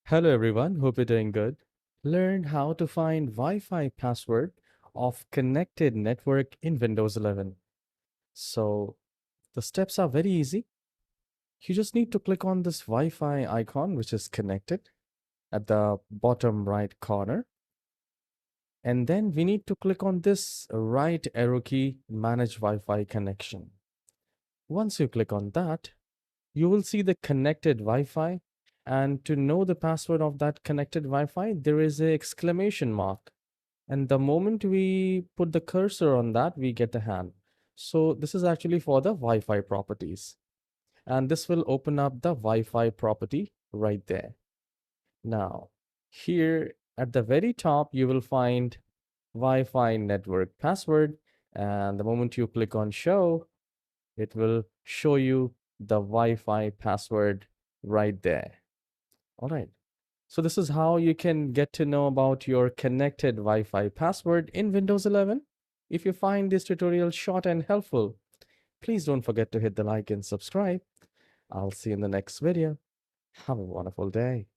Hello everyone, hope you're doing good. Learn how to find Wi-Fi password of connected network in Windows 11. So the steps are very easy. You just need to click on this Wi-Fi icon which is connected at the bottom right corner. And then we need to click on this right arrow key, manage Wi-Fi connection. Once you click on that, you will see the connected Wi-Fi. And to know the password of that connected Wi-Fi, there is a exclamation mark. And the moment we put the cursor on that, we get a hand. So this is actually for the Wi-Fi properties. And this will open up the Wi-Fi property right there. Now, here at the very top, you will find Wi-Fi network password. And the moment you click on show, it will show you the Wi-Fi password right there. All right. So this is how you can get to know about your connected Wi-Fi password in Windows 11. If you find this tutorial short and helpful, please don't forget to hit the like and subscribe. I'll see you in the next video. Have a wonderful day.